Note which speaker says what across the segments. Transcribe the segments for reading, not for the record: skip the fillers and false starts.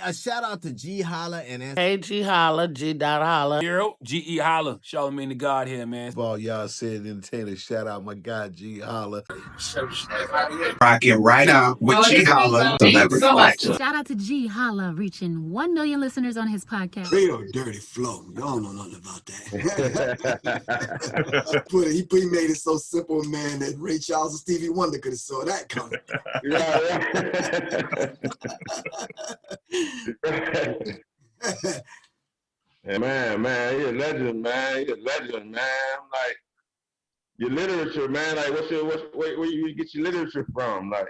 Speaker 1: A shout out to Ge.Holla and
Speaker 2: Hey, GeHolla, G.Holla.
Speaker 3: GeHolla, Charlamagne the God here, man.
Speaker 4: All y'all said entertainers, shout out my guy Ge.Holla.
Speaker 5: Rocking right out with Ge.Holla, Celebrity.
Speaker 6: Shout out to Ge.Holla reaching 1 million listeners on his podcast.
Speaker 7: Real dirty flow. Y'all don't know nothing about that. he made it so simple, man, that Ray Charles and Stevie Wonder could have saw that coming.
Speaker 8: Yeah, man, you're a legend, man. You're a legend, man. I'm like, your literature, man. Like, where you get your literature from? Like,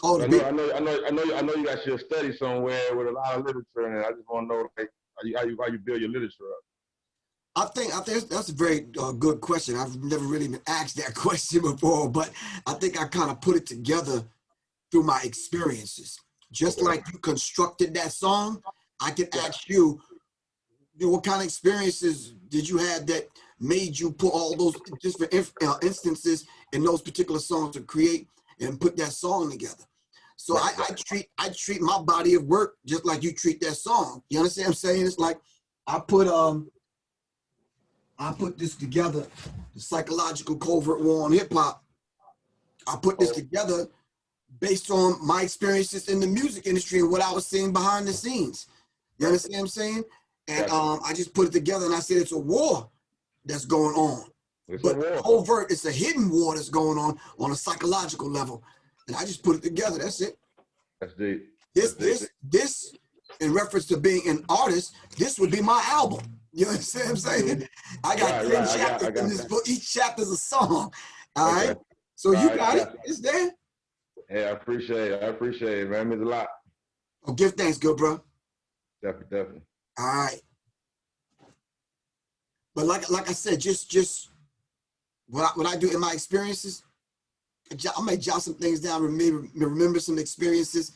Speaker 7: oh,
Speaker 8: I know you got your study somewhere with a lot of literature in it. I just want to know, like, how you build your literature up.
Speaker 7: I think that's a very good question. I've never really been asked that question before, but I think I kind of put it together through my experiences. Just like you constructed that song, I can ask you, what kind of experiences did you have that made you put all those different instances in those particular songs to create and put that song together? So I treat my body of work just like you treat that song. You understand what I'm saying? It's like I put this together, the psychological covert war on hip hop. I put this together based on my experiences in the music industry and what I was seeing behind the scenes. You understand what I'm saying? And I just put it together and I said it's a war that's going on. But covert, it's a hidden war that's going on a psychological level. And I just put it together. That's it.
Speaker 8: That's deep.
Speaker 7: This, in reference to being an artist, this would be my album. You understand what I'm saying? I got 10 chapters in this book. Each chapter's a song. All right. So you got it. It's there.
Speaker 8: Hey, I appreciate it, man. It means a lot.
Speaker 7: Oh, give thanks, good bro.
Speaker 8: Definitely.
Speaker 7: All right. But like I said, just what I do in my experiences, I may jot some things down, remember some experiences.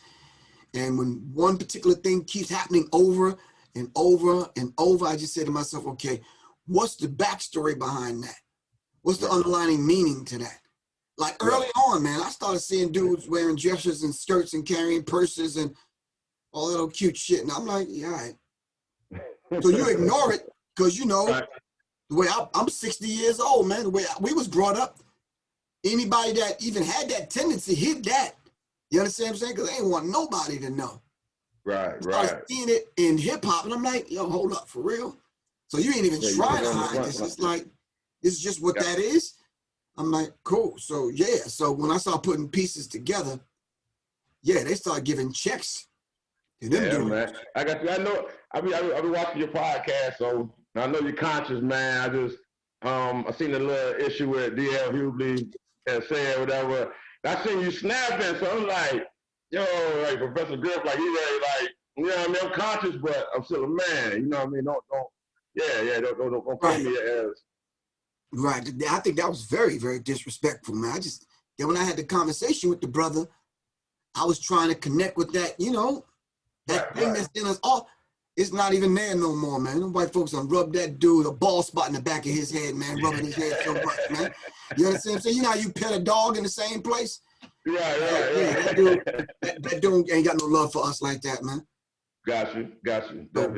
Speaker 7: And when one particular thing keeps happening over and over and over, I just say to myself, okay, what's the backstory behind that? What's the underlying meaning to that? Like early on, man, I started seeing dudes wearing dresses and skirts and carrying purses and all that old cute shit. And I'm like, yeah, all right. So you ignore it because, you know, the way I'm 60 years old, man, the way we was brought up, anybody that even had that tendency hid that. You understand what I'm saying? Because they ain't want nobody to know.
Speaker 8: Right.
Speaker 7: I started seeing it in hip hop, and I'm like, yo, hold up, for real? So you ain't even trying to hide this. It's like, it's just what that is. I'm like, cool. So yeah. So when I started putting pieces together, yeah, they started giving checks.
Speaker 8: Man. I got you. I know. I be watching your podcast, so I know you're conscious, man. I just I seen a little issue with D.L. Hughley and said whatever. I seen you snapping, so I'm like, yo, like Professor Griff, like he really like, you know what I mean? I'm conscious, but I'm still a man. You know what I mean? Don't put me as.
Speaker 7: Right. I think that was very, very disrespectful, man. When I had the conversation with the brother, I was trying to connect with that, you know, that thing that's in us all. It's not even there no more, man. Them white folks done rubbed that dude a ball spot in the back of his head, man, rubbing his head so much, man. You understand what I'm saying? You know how you pet a dog in the same place?
Speaker 8: Yeah.
Speaker 7: That dude ain't got no love for us like that, man.
Speaker 8: Got you.
Speaker 7: So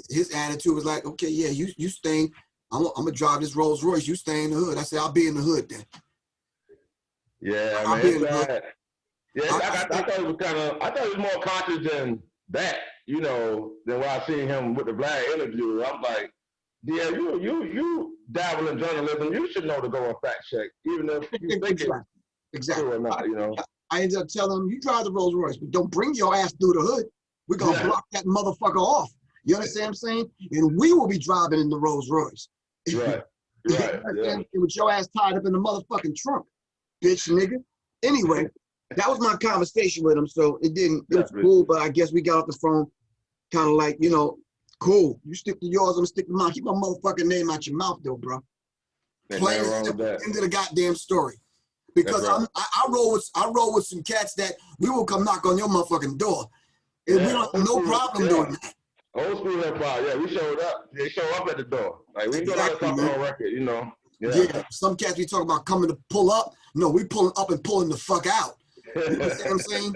Speaker 7: his attitude was like, okay, yeah, you staying. I'm gonna drive this Rolls Royce. You stay in the hood. I said, I'll be in the hood then.
Speaker 8: Yeah,
Speaker 7: I'll be in the hood.
Speaker 8: Yeah, I thought it was I thought it was more conscious than that, you know, than what I seen him with the Vlad interview. I'm like, yeah, you dabble in journalism. You should know to go and fact check, even if you think it's true or not, you know.
Speaker 7: I ended up telling him, you drive the Rolls Royce, but don't bring your ass through the hood. We're gonna block that motherfucker off. You understand what I'm saying? And we will be driving in the Rolls Royce.
Speaker 8: Right.
Speaker 7: And with your ass tied up in the motherfucking trunk, bitch nigga. Anyway, that was my conversation with him. So it was cool, but I guess we got off the phone kind of like, you know, cool. You stick to yours, I'm gonna stick to mine. Keep my motherfucking name out your mouth though, bro. Plain and simple, end of the goddamn story. Because I roll with some cats that we will come knock on your motherfucking door. And we don't have no problem doing that.
Speaker 8: Old school hip hop, yeah, we showed up. They show up at the door. Like we got something on record, you know.
Speaker 7: Yeah, some cats we talk about coming to pull up. No, we pulling up and pulling the fuck out. You know what I'm saying?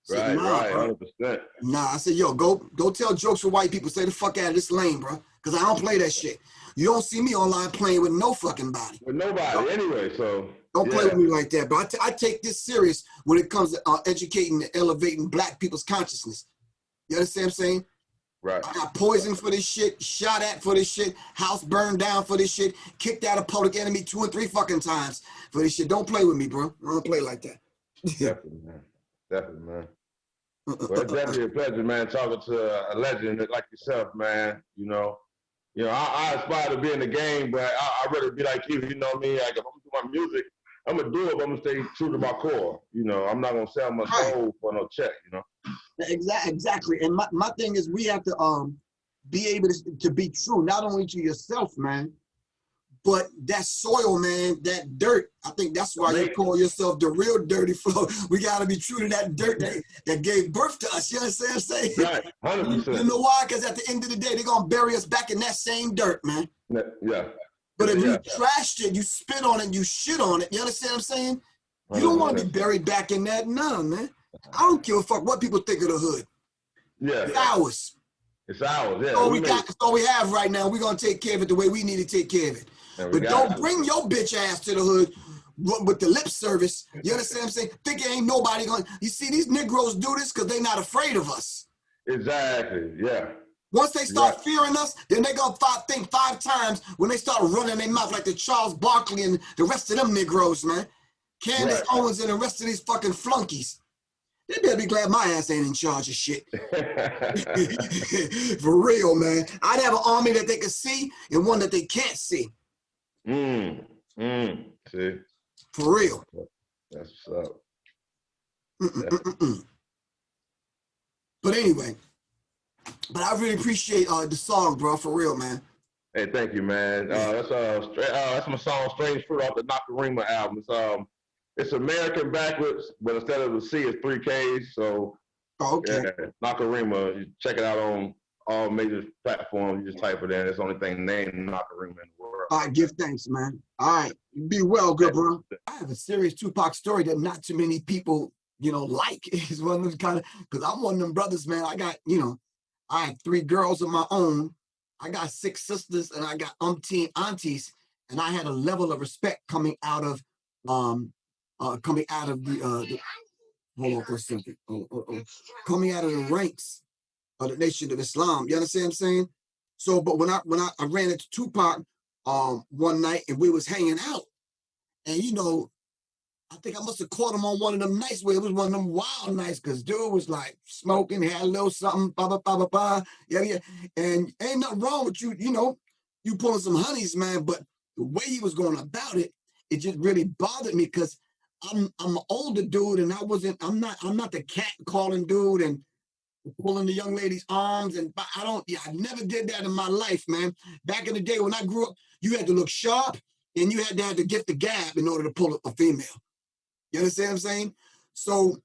Speaker 8: Right,
Speaker 7: nah,
Speaker 8: right, 100%.
Speaker 7: Nah, I said, yo, go tell jokes for white people. Stay the fuck out of this lane, bro. Because I don't play that shit. You don't see me online playing with no fucking body.
Speaker 8: With nobody, anyway, so.
Speaker 7: Don't play with me like that, bro. I take this serious when it comes to educating and elevating black people's consciousness. You understand what I'm saying?
Speaker 8: Right.
Speaker 7: I got poisoned for this shit, shot at for this shit, house burned down for this shit, kicked out of Public Enemy 2 and 3 fucking times for this shit. Don't play with me, bro. I don't play like that.
Speaker 8: Definitely, man. Definitely, man. Well, it's definitely a pleasure, man, talking to a legend like yourself, man. You know, I aspire to be in the game, but I'd rather be like you. You know me. Like if I'm doing my music, I'm gonna do it, but I'm gonna stay true to my core. You know, I'm not gonna sell my soul for no check. You know.
Speaker 7: Exactly. And my thing is, we have to be able to be true, not only to yourself, man, but that soil, man, that dirt. I think that's why you call yourself the real Dirty Flow. We got to be true to that dirt that gave birth to us. You understand what I'm saying?
Speaker 8: Right, 100%.
Speaker 7: You know why? Because at the end of the day, they're going to bury us back in that same dirt, man.
Speaker 8: Yeah.
Speaker 7: But if you trashed it, you spit on it, you shit on it, you understand what I'm saying? You don't want to be buried back in that. No, man. I don't give a fuck what people think of the hood.
Speaker 8: Yeah.
Speaker 7: It's ours.
Speaker 8: It's ours, yeah.
Speaker 7: It's all we have right now. We're going to take care of it the way we need to take care of it. But don't bring your bitch ass to the hood with the lip service. You understand what I'm saying? Think ain't nobody going. You see, these Negroes do this because they're not afraid of us.
Speaker 8: Exactly, yeah.
Speaker 7: Once they start fearing us, then they going to think 5 times when they start running their mouth like the Charles Barkley and the rest of them Negroes, man. Candace Owens and the rest of these fucking flunkies. They better be glad my ass ain't in charge of shit. For real, man. I'd have an army that they could see and one that they can't see.
Speaker 8: See?
Speaker 7: For real.
Speaker 8: That's what's up.
Speaker 7: But anyway, but I really appreciate the song, bro, for real, man.
Speaker 8: Hey, thank you, man. That's my song "Strange Fruit" off the Nakarima album. It's American backwards, but instead of the C, it's 3 Ks. So, Nakarima. You check it out on all major platforms. You just type it in. It's the only thing named Nakarima in the world.
Speaker 7: All right, give thanks, man. All right, be well, good bro. I have a serious Tupac story that not too many people, like. It's one of those kind of, because I'm one of them brothers, man. I got, I had 3 girls of my own. I got 6 sisters, and I got umpteen aunties, and I had a level of respect coming out of the hold on for a second. Coming out of the ranks of the Nation of Islam. You understand what I'm saying? So, but when I ran into Tupac one night and we was hanging out, and I think I must have caught him on one of them nights where it was one of them wild nights, because dude was like smoking, had a little something, yeah. And ain't nothing wrong with you, you pulling some honeys, man. But the way he was going about it, it just really bothered me, because I'm an older dude, and I'm not the cat calling dude and pulling the young lady's arms, and I never did that in my life, man. Back in the day when I grew up, you had to look sharp and you had to have to get the gab in order to pull a female. You understand what I'm saying? So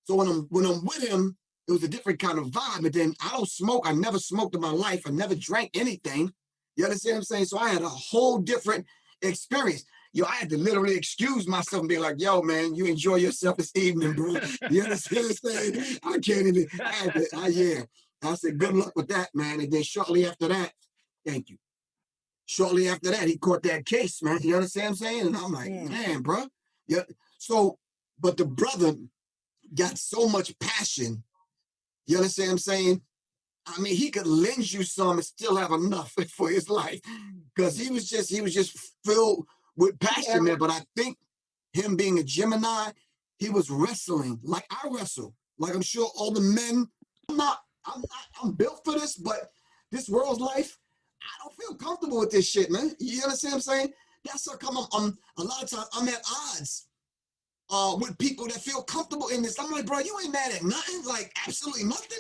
Speaker 7: when I'm with him, it was a different kind of vibe. But then I don't smoke. I never smoked in my life. I never drank anything. You understand what I'm saying? So I had a whole different experience. I had to literally excuse myself and be like, yo, man, you enjoy yourself this evening, bro. You understand what I'm saying? I can't even, I said, good luck with that, man. And then shortly after that, thank you. Shortly after that, he caught that case, man. You understand what I'm saying? And I'm like, man, bro. Yeah. So, but the brother got so much passion. You understand what I'm saying? I mean, he could lend you some and still have enough for his life, because he was just filled with passion, man. But I think him being a Gemini, he was wrestling like I wrestle. Like I'm sure all the men, I'm built for this, but this world's life, I don't feel comfortable with this shit, man. You understand what I'm saying? That's how come a lot of times I'm at odds with people that feel comfortable in this. I'm like, bro, you ain't mad at nothing, like absolutely nothing.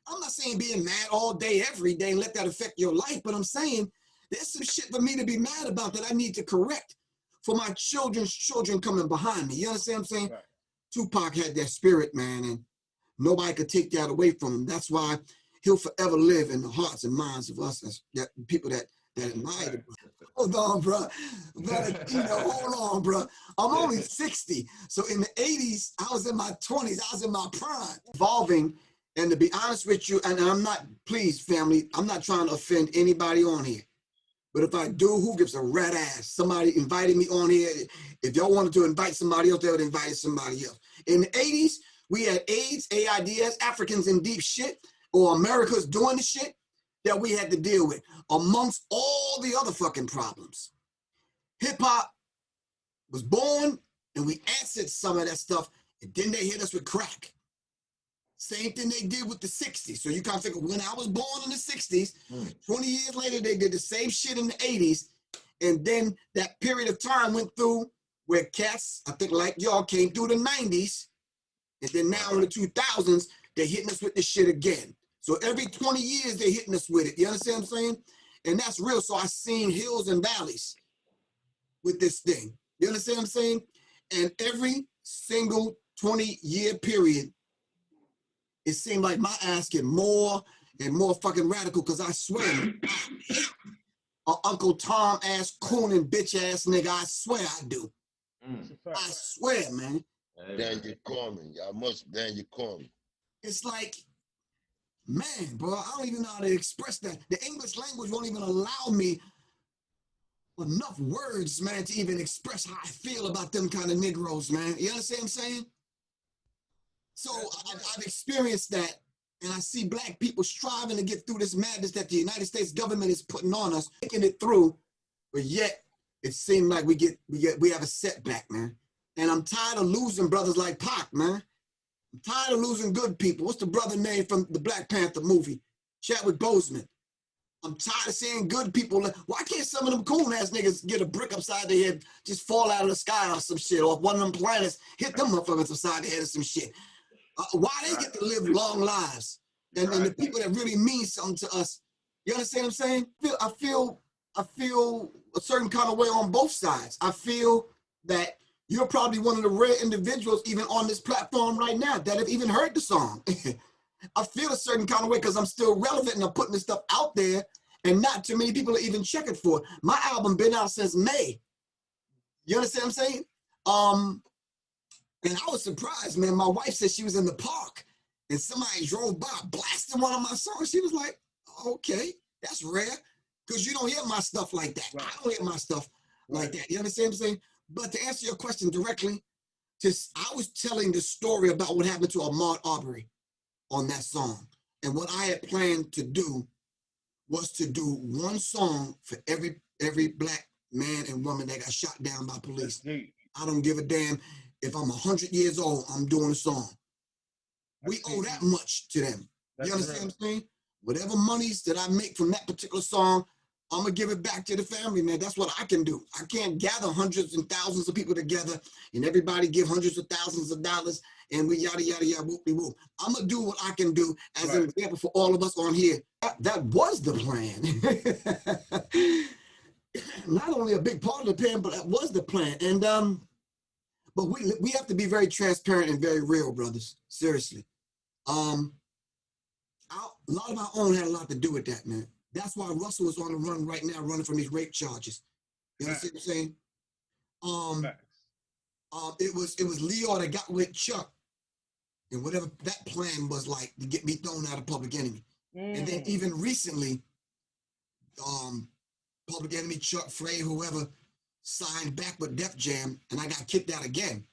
Speaker 7: I'm not saying being mad all day, every day, and let that affect your life, but I'm saying there's some shit for me to be mad about that I need to correct for my children's children coming behind me. You understand what I'm saying? Right. Tupac had that spirit, man, and nobody could take that away from him. That's why he'll forever live in the hearts and minds of us as people that that admired it. Hold on, bro. Hold on, bro. I'm only 60. So in the 80s, I was in my 20s. I was in my prime. Evolving, and to be honest with you, and I'm not, please, family, I'm not trying to offend anybody on here. But if I do, who gives a rat ass? Somebody invited me on here. If y'all wanted to invite somebody else, they would invite somebody else. In the 80s, we had AIDS, AIDS, Africans in deep shit, or America's doing the shit that we had to deal with, amongst all the other fucking problems. Hip-hop was born, and we answered some of that stuff, and then they hit us with crack. Same thing they did with the 60s. So you kind of figure, when I was born in the 60s, 20 years later, they did the same shit in the 80s, and then that period of time went through where cats, I think like y'all, came through the 90s, and then now in the 2000s, they're hitting us with this shit again. So every 20 years, they're hitting us with it. You understand what I'm saying? And that's real. So I've seen hills and valleys with this thing. You understand what I'm saying? And every single 20-year period, it seemed like my ass get more and more fucking radical, because I swear, Uncle Tom ass, coon and bitch ass nigga, I swear I do. I swear, man.
Speaker 9: Then you call me. Then you call me.
Speaker 7: It's like, man, bro, I don't even know how to express that. The English language won't even allow me enough words, man, to even express how I feel about them kind of Negroes, man. You understand what I'm saying? So I've experienced that, and I see black people striving to get through this madness that the United States government is putting on us, making it through, but yet it seems like we have a setback, man. And I'm tired of losing brothers like Pac, man. I'm tired of losing good people. What's the brother name from the Black Panther movie? Chadwick Boseman. I'm tired of seeing good people. Why can't some of them cool ass niggas get a brick upside their head, just fall out of the sky or some shit, or one of them planets hit them motherfuckers upside their head or some shit? Why they get to live long lives? And the people that really mean something to us, you understand what I'm saying? I feel a certain kind of way on both sides. I feel that you're probably one of the rare individuals even on this platform right now that have even heard the song. I feel a certain kind of way because I'm still relevant and I'm putting this stuff out there, and not too many people are even checking for it. My album been out since May. You understand what I'm saying? And I was surprised, man. My wife said she was in the park and somebody drove by blasting one of my songs. She was like, okay, that's rare, because you don't hear my stuff like that. Right. I don't hear my stuff like that. You understand what I'm saying? But to answer your question directly, I was telling the story about what happened to Ahmaud Arbery on that song. And what I had planned to do was to do one song for every black man and woman that got shot down by police. I don't give a damn. If I'm 100 years old, I'm doing a song. We owe that much to them. You understand what I'm saying? Whatever monies that I make from that particular song, I'm going to give it back to the family, man. That's what I can do. I can't gather hundreds and thousands of people together and everybody give hundreds of thousands of dollars and we yada, yada, yada, whoop-de-whoop. I'm going to do what I can do as an example for all of us on here. That was the plan. Not only a big part of the plan, but that was the plan. And but we have to be very transparent and very real, brothers. Seriously. A lot of our own had a lot to do with that, man. That's why Russell is on the run right now, running from these rape charges. You understand what I'm saying? It was Leo that got with Chuck, and whatever that plan was like to get me thrown out of Public Enemy. And then even recently, Public Enemy, Chuck, Frey, whoever, signed back with Def Jam, and I got kicked out again.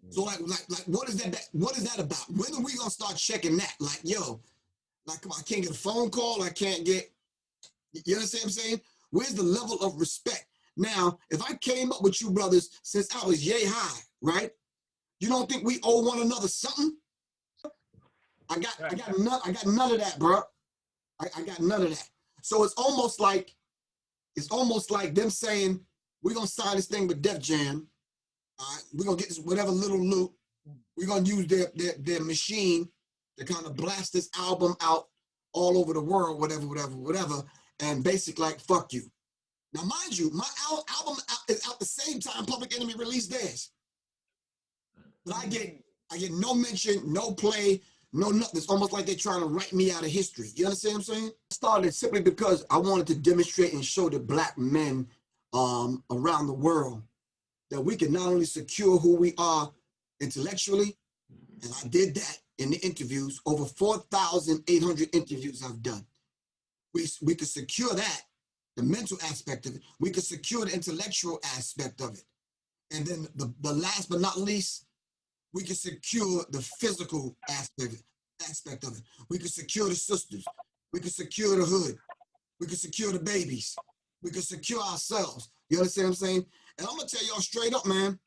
Speaker 7: So like what is that about? When are we gonna start checking that? Like, yo, like, come on, I can't get a phone call, I can't get, you understand what I'm saying? Where's the level of respect? Now, if I came up with you brothers since I was yay high, right? You don't think we owe one another something? I got none of that, bro. I got none of that. So it's almost like them saying, we're gonna sign this thing with Def Jam. All right, we're gonna get this whatever little loot. We're gonna use their machine to kind of blast this album out all over the world, whatever, and basically like, fuck you. Now, mind you, my album is out the same time Public Enemy released theirs. But I get no mention, no play, no nothing. It's almost like they're trying to write me out of history. You understand what I'm saying? started simply because I wanted to demonstrate and show the Black men around the world that we can not only secure who we are intellectually, and I did that in the interviews, over 4,800 interviews I've done. We could secure that, the mental aspect of it. We could secure the intellectual aspect of it. And then the last but not least, we could secure the physical aspect of it. We could secure the sisters. We could secure the hood. We could secure the babies. We could secure ourselves. You understand what I'm saying? And I'm gonna tell y'all straight up, man.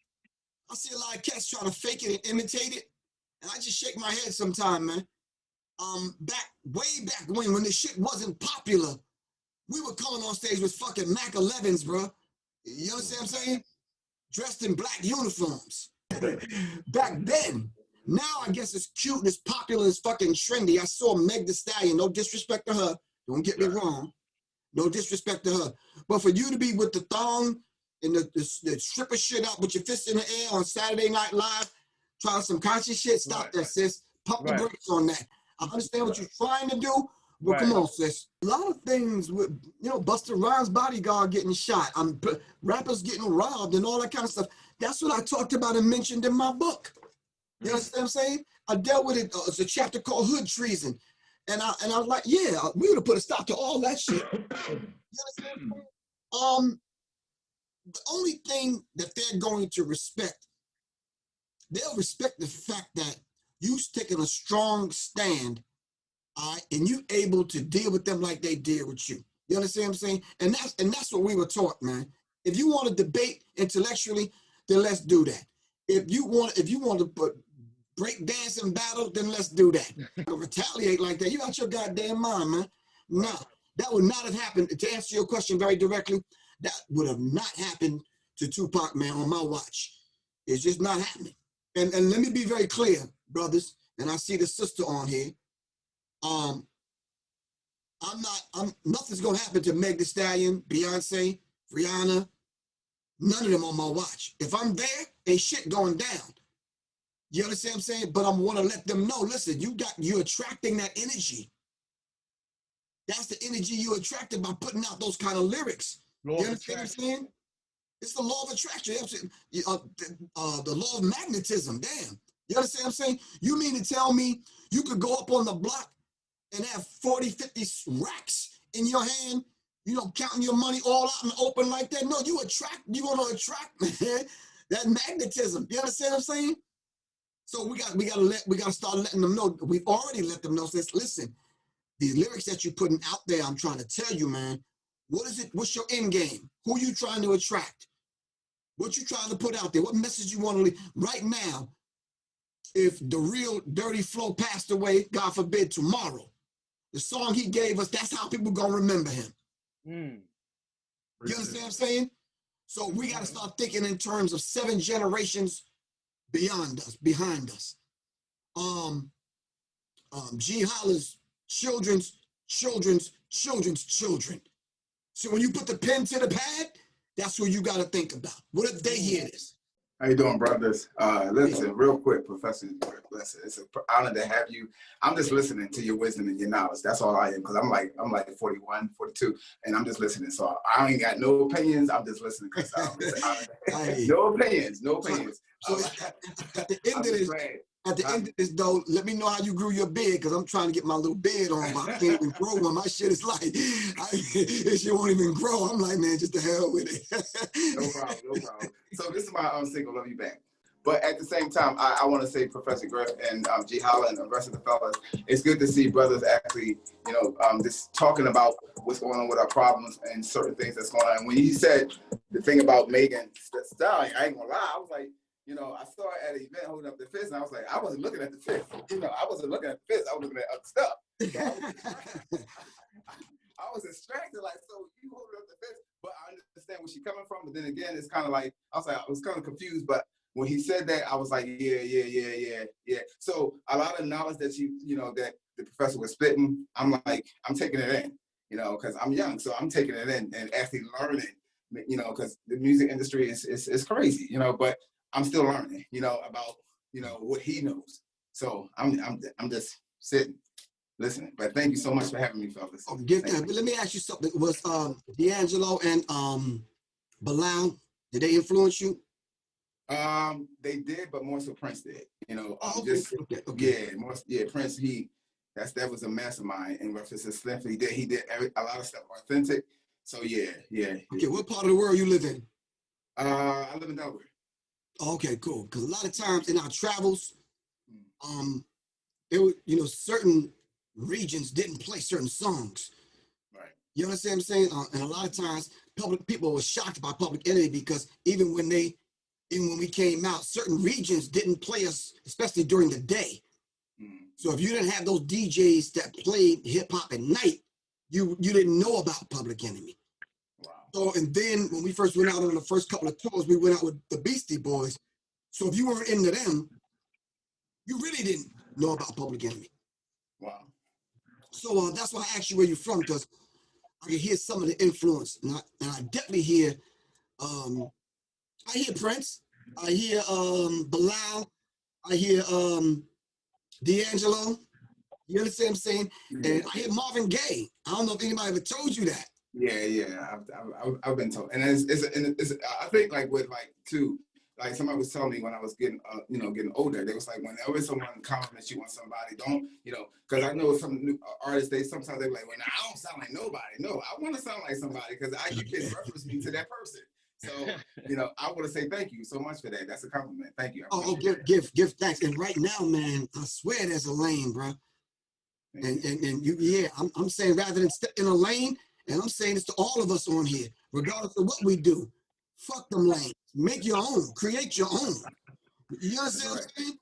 Speaker 7: I see a lot of cats trying to fake it and imitate it, and I just shake my head sometime, man. Way back when this shit wasn't popular, we were coming on stage with fucking Mac 11s, bro. You understand what I'm saying? Dressed in black uniforms. Back then. Now I guess it's cute and it's popular and it's fucking trendy. I saw Meg the Stallion, no disrespect to her. Don't get me wrong. No disrespect to her. But for you to be with the thong and the stripper shit up with your fists in the air on Saturday Night Live, trying some conscious shit, stop that, sis. Pump the brakes on that. I understand what you're trying to do, but come on, sis. A lot of things with, you know, Busta Rhymes' bodyguard getting shot, rappers getting robbed and all that kind of stuff. That's what I talked about and mentioned in my book. You understand what I'm saying? I dealt with it. It's a chapter called Hood Treason. And I was like, yeah, we would have put a stop to all that shit. You understand? The only thing that they're going to respect, they'll respect the fact that you've taken a strong stand, all right, and you able to deal with them like they did with you. You understand what I'm saying? And that's what we were taught, man. If you want to debate intellectually, then let's do that. If you want to put break dancing battle, then let's do that. Retaliate like that, you out your goddamn mind, man. No, that would not have happened. To answer your question very directly, that would have not happened to Tupac, man, on my watch. It's just not happening. And let me be very clear, brothers, and I see the sister on here. Nothing's gonna happen to Meg the Stallion, Beyonce, Rihanna, none of them on my watch. If I'm there, ain't shit going down. You understand what I'm saying? But I want to let them know, listen, you're attracting that energy. That's the energy you attracted by putting out those kind of lyrics. You understand what I'm saying? It's the law of attraction. The law of magnetism, damn. You understand what I'm saying? You mean to tell me you could go up on the block and have 40, 50 racks in your hand, you know, counting your money all out in the open like that? No, you're going to attract, man, that magnetism. You understand what I'm saying? So we gotta start letting them know. We've already let them know. Says, listen, these lyrics that you're putting out there, I'm trying to tell you, man. What is it? What's your end game? Who you trying to attract? What you trying to put out there? What message you want to leave? Right now, if the real Dirty Flo passed away, God forbid, tomorrow, the song he gave us, that's how people gonna remember him. You understand what I'm saying? So we gotta start thinking in terms of 7 generations beyond us, behind us. Ge.Holla's children's children. So when you put the pen to the pad, that's what you got to think about. What if they hear this?
Speaker 10: How you doing, brothers? Listen, real quick, Professor. Listen, it's an honor to have you. I'm just listening to your wisdom and your knowledge. That's all I am, because I'm like 41, 42, and I'm just listening. So I ain't got no opinions. I'm just listening because no opinions.
Speaker 7: So at the end of this, though, let me know how you grew your beard, because I'm trying to get my little beard on, but I can't even grow one. My shit is like, this shit won't even grow. I'm like, man, just the hell with it.
Speaker 10: No problem. So this is my single, Love You Back. But at the same time, I want to say Professor Griff and GeHolla and the rest of the fellas, it's good to see brothers actually, you know, just talking about what's going on with our problems and certain things that's going on. And when he said the thing about Meg the Stallion, I ain't gonna lie, I was like, you know, I saw her at an event holding up the fist, and I was like, I wasn't looking at the fist. You know, I wasn't looking at the fist. I was looking at other stuff. So I was distracted, like, so you holding up the fist, but I understand where she's coming from. But then again, it's kind of like, I was kind of confused, but when he said that, I was like, yeah. So a lot of knowledge that that the professor was spitting, I'm like, I'm taking it in, you know, because I'm young, so I'm taking it in and actually learning, you know, because the music industry is crazy, you know, but I'm still learning, you know, about, you know, what he knows. So I'm just sitting. listening. But thank you so much for having me, fellas.
Speaker 7: Oh, but let me ask you something. Was D'Angelo and Bilal, did they influence you?
Speaker 10: They did, but more so Prince did. You know,
Speaker 7: okay.
Speaker 10: Prince. That was a mastermind in reference to Slim. He did a lot of stuff authentic. So yeah.
Speaker 7: Okay, what part of the world you live in?
Speaker 10: I live in Delaware.
Speaker 7: Okay, cool. Because a lot of times in our travels, there were, certain regions didn't play certain songs.
Speaker 10: Right.
Speaker 7: You understand what I'm saying? And a lot of times, people were shocked by Public Enemy because even when we came out, certain regions didn't play us, especially during the day. So if you didn't have those DJs that played hip hop at night, you didn't know about Public Enemy.
Speaker 10: Wow.
Speaker 7: So, and then when we first went out on the first couple of tours, we went out with the Beastie Boys. So if you weren't into them, you really didn't know about Public Enemy.
Speaker 10: Wow.
Speaker 7: So that's why I asked you where you're from, because I can hear some of the influence, and I definitely hear, I hear Prince, I hear Bilal, I hear D'Angelo. You understand what I'm saying?
Speaker 10: Yeah.
Speaker 7: And I hear Marvin Gaye. I don't know if anybody ever told you that.
Speaker 10: Yeah. I've been told, and it's I think like with like too. Like somebody was telling me when I was getting older, they was like, whenever someone compliments you on somebody, don't, because I know some new artists, sometimes they're like, well, I don't sound like nobody. No, I want to sound like somebody because you can reference me to that person. So, I want to say thank you so much for that. That's a compliment. Thank you.
Speaker 7: Give thanks. And right now, man, I swear there's a lane, bro. I'm saying rather than step in a lane, and I'm saying this to all of us on here, regardless of what we do, fuck them lanes. Make your own. Create your own. You understand what I'm saying?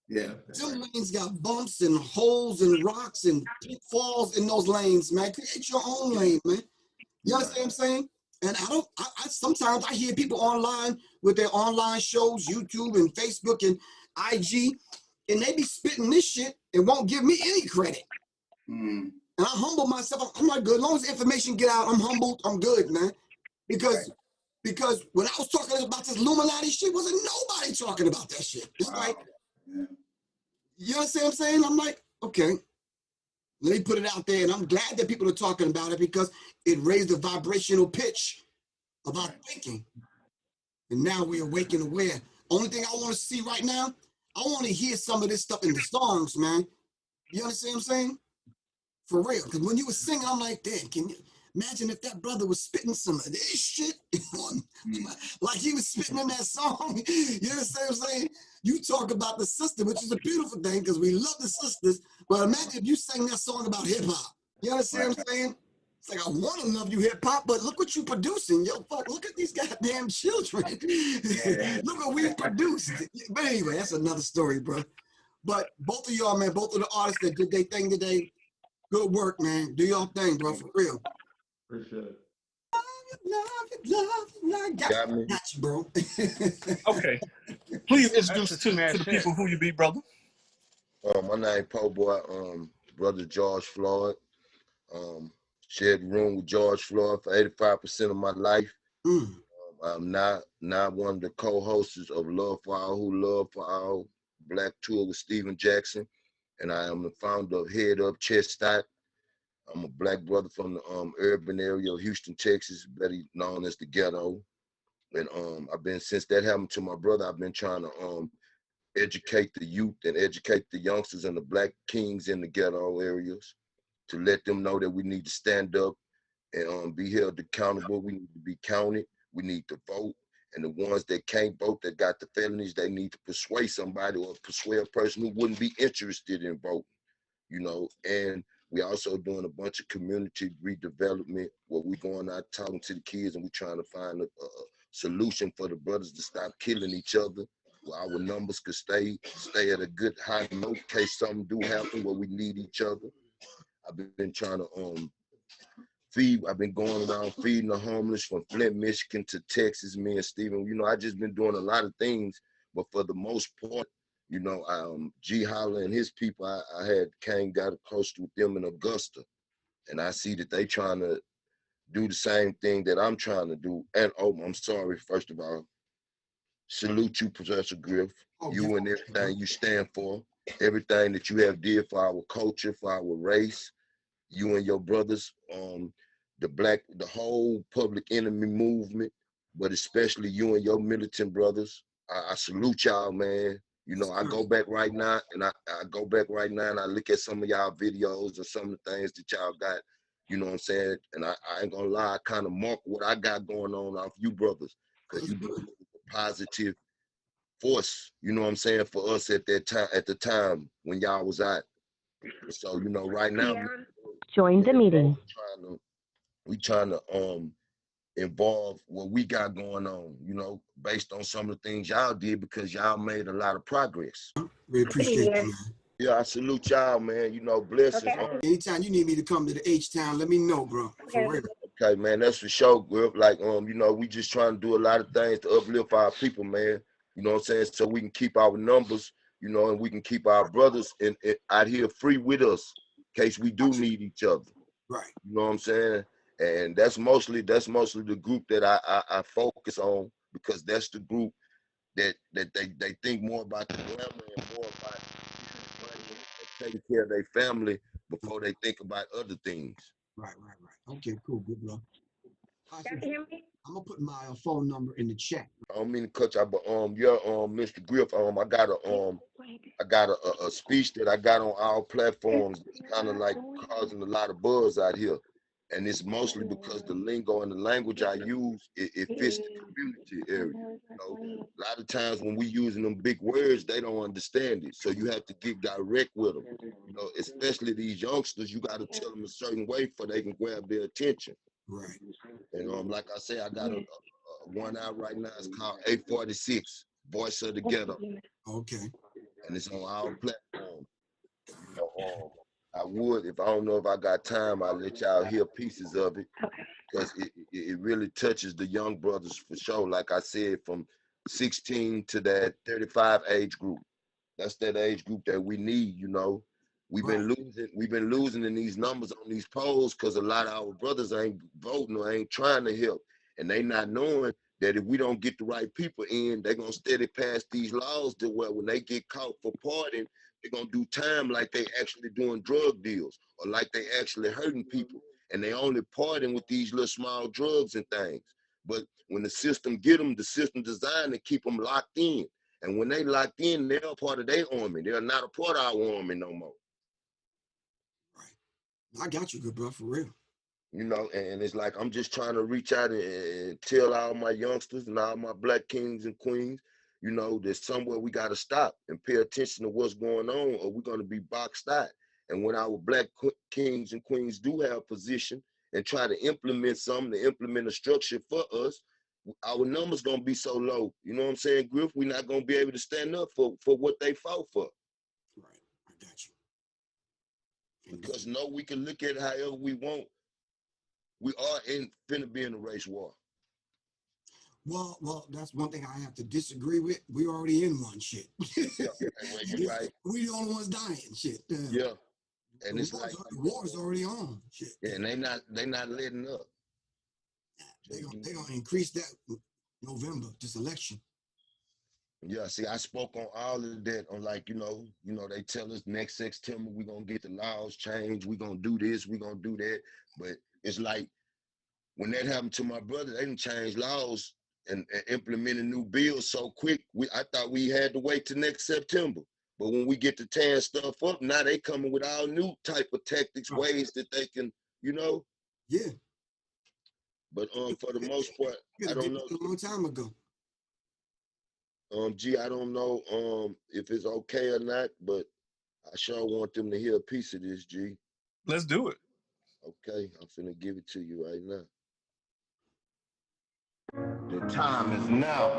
Speaker 10: Yeah.
Speaker 7: Them lanes got bumps and holes and rocks and pitfalls in those lanes, man. Create your own lane, man. You understand what I'm saying? And I sometimes I hear people online with their online shows, YouTube and Facebook and IG, and they be spitting this shit and won't give me any credit. And I humble myself. I'm like, good. As long as the information get out, I'm humbled. I'm good, man. Because when I was talking about this Illuminati shit, wasn't nobody talking about that shit. It's like, you understand what I'm saying? I'm like, okay, let me put it out there. And I'm glad that people are talking about it because it raised the vibrational pitch of our thinking. And now we're awake and aware. Only thing I want to see right now, I want to hear some of this stuff in the songs, man. You understand what I'm saying? For real. Because when you were singing, I'm like, damn, can you imagine if that brother was spitting some of this shit like he was spitting in that song? You understand what I'm saying? You talk about the sister, which is a beautiful thing because we love the sisters. But imagine if you sang that song about hip hop. You understand what I'm saying? It's like, I want to love you hip hop, but look what you producing. Yo, fuck, look at these goddamn children. Look what we produced. But anyway, that's another story, bro. But both of y'all, man, both of the artists that did their thing today, good work, man. Do your thing, bro, for real.
Speaker 8: Appreciate it.
Speaker 9: Got me.
Speaker 7: Got you, bro.
Speaker 11: Okay. Please introduce to the people who you be, brother.
Speaker 9: My name Po Boy, brother George Floyd. Shared the room with George Floyd for 85% of my life. I'm now one of the co-hosts of Love for All Who Love for All Black Tour with Steven Jackson. And I am the founder of Head Up Chestnut. I'm a black brother from the urban area of Houston, Texas, better known as the ghetto. And I've been, since that happened to my brother, I've been trying to educate the youth and educate the youngsters and the black kings in the ghetto areas to let them know that we need to stand up and be held accountable. We need to be counted. We need to vote. And the ones that can't vote, that got the felonies, they need to persuade somebody or persuade a person who wouldn't be interested in voting, And we also doing a bunch of community redevelopment where we going out talking to the kids and we trying to find a solution for the brothers to stop killing each other, where our numbers could stay at a good high note in case something do happen where we need each other. I've been trying to I've been going around feeding the homeless from Flint, Michigan to Texas, me and Steven. I just been doing a lot of things, but for the most part, Ge.Holla and his people, I got close with them in Augusta. And I see that they trying to do the same thing that I'm trying to do. And I'm sorry, first of all, salute you, Professor Griff, you and everything you stand for. everything that you have did for our culture, for our race, you and your brothers, the whole public enemy movement, but especially you and your militant brothers. I salute y'all, man. You know, I go back right now and I look at some of y'all videos and some of the things that y'all got, you know what I'm saying? And I ain't gonna lie, I kind of mark what I got going on off you brothers, because you brothers a positive force, you know what I'm saying, for us at the time when y'all was out. So, you know, right now,
Speaker 12: Join the meeting.
Speaker 9: We trying to involve what we got going on, you know, based on some of the things y'all did, because y'all made a lot of progress.
Speaker 7: We appreciate that, man.
Speaker 9: Yeah, I salute y'all, man. You know, blessings.
Speaker 7: Okay. Anytime you need me to come to the H-Town, let me know, bro. For real.
Speaker 9: Okay, man, that's for sure, Griff. Like, you know, we just trying to do a lot of things to uplift our people, man. You know what I'm saying? So we can keep our numbers, you know, and we can keep our brothers out here free with us in case we do need each other.
Speaker 7: Right.
Speaker 9: You know what I'm saying? And that's mostly the group that I focus on, because that's the group that they think more about the glamour and more about taking care of their family before they think about other things.
Speaker 7: Right. Okay, cool, good, bro. I'm gonna put my phone number in the chat.
Speaker 9: I don't mean to cut you, but Mr. Griff, I got a speech that I got on our platforms that's kind of like causing a lot of buzz out here. And it's mostly because the lingo and the language I use, it fits the community area. You know, a lot of times when we using them big words, they don't understand it. So you have to get direct with them. You know, especially these youngsters, you got to tell them a certain way for they can grab their attention.
Speaker 7: Right.
Speaker 9: And like I say, I got a one out right now. It's called 846, Voice of the Ghetto.
Speaker 7: Okay.
Speaker 9: And it's on our platform. I would, if I don't know if I got time, I'll let y'all hear pieces of it, because it really touches the young brothers for sure. Like I said, from 16 to that 35 age group. That's that age group that we need, you know. We've been losing in these numbers on these polls because a lot of our brothers ain't voting or ain't trying to help. And they not knowing that if we don't get the right people in, they're gonna steady pass these laws to where when they get caught for partying, they're gonna do time like they actually doing drug deals or like they actually hurting people. And they only partying with these little small drugs and things. But when the system get them, the system designed to keep them locked in. And when they locked in, they're a part of their army. They're not a part of our army no more.
Speaker 7: Right. I got you, good bro, for real.
Speaker 9: You know, and it's like I'm just trying to reach out and tell all my youngsters and all my black kings and queens, you know, there's somewhere we got to stop and pay attention to what's going on, or we're going to be boxed out. And when our black kings and queens do have position and try to implement something, to implement a structure for us, our numbers going to be so low. You know what I'm saying, Griff? We're not going to be able to stand up for what they fought for.
Speaker 7: Right. I got you.
Speaker 9: Because no, we can look at it however we want. We are finna be in a race war.
Speaker 7: Well, that's one thing I have to disagree with. We already in one shit.
Speaker 9: You're right.
Speaker 7: We the only ones dying, shit.
Speaker 9: Yeah. And it's like
Speaker 7: the war's already on, shit.
Speaker 9: Yeah, and they not letting up.
Speaker 7: They gonna increase that November, this election.
Speaker 9: Yeah, see, I spoke on all of that on, like, you know, they tell us next September we're gonna get the laws changed, we're gonna do this, we're gonna do that. But it's like when that happened to my brother, they didn't change laws and implement a new bill so quick. I thought we had to wait till next September. But when we get to tearing stuff up, now they coming with all new type of tactics, ways that they can, you know.
Speaker 7: Yeah.
Speaker 9: But for the most part, I don't know.
Speaker 7: A long time ago.
Speaker 9: G, I don't know if it's okay or not, but I sure want them to hear a piece of this, G.
Speaker 11: Let's do it.
Speaker 9: Okay, I'm finna give it to you right now.
Speaker 13: The time is now.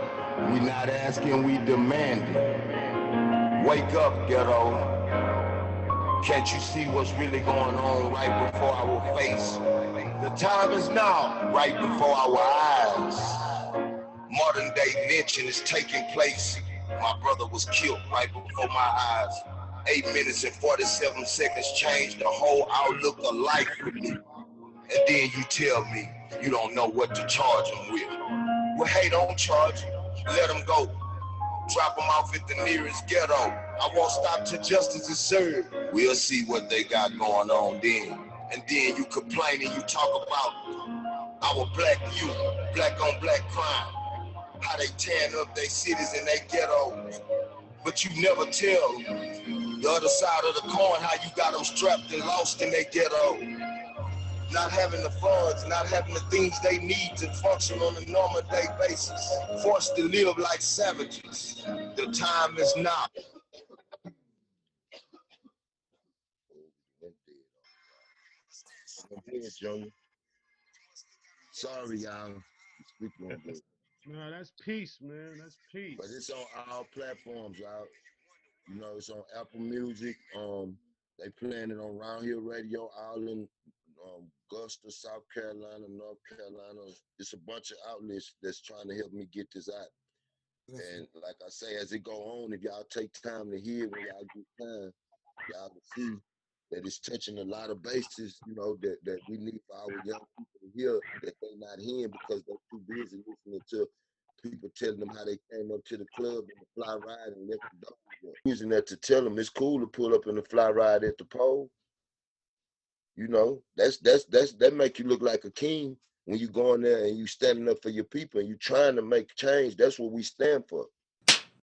Speaker 13: We not asking, we demanding. Wake up, ghetto. Can't you see what's really going on right before our face? The time is now, right before our eyes. Modern day lynching is taking place. My brother was killed right before my eyes. 8 minutes and 47 seconds changed the whole outlook of life for me. And then you tell me you don't know what to charge him with. Well, hey, don't charge him. Let him go. Drop him off at the nearest ghetto. I won't stop till justice is served. We'll see what they got going on then. And then you complain and you talk about our black youth, black on black crime, how they tearing up their cities and they ghettos. But you never tell the other side of the coin how you got them strapped and lost in their ghetto. Not having the funds, not having the things they need to function on a normal day basis. Forced to live like savages. The time is now.
Speaker 9: Junior. Sorry, y'all. Speaking on this.
Speaker 14: No, that's peace, man. That's peace.
Speaker 9: But it's on all platforms, y'all. You know, it's on Apple Music. They playing it on Round Hill Radio, all in Augusta, South Carolina, North Carolina. It's a bunch of outlets that's trying to help me get this out. And like I say, as it go on, if y'all take time to hear, when y'all get time, y'all will see that it's touching a lot of bases, you know, that we need for our young people to hear that they're not hearing because they're too busy listening to people telling them how they came up to the club in the fly ride and left the door. Using that to tell them it's cool to pull up in the fly ride at the pole. You know, that make you look like a king when you go in there and you standing up for your people and you trying to make change. That's what we stand for.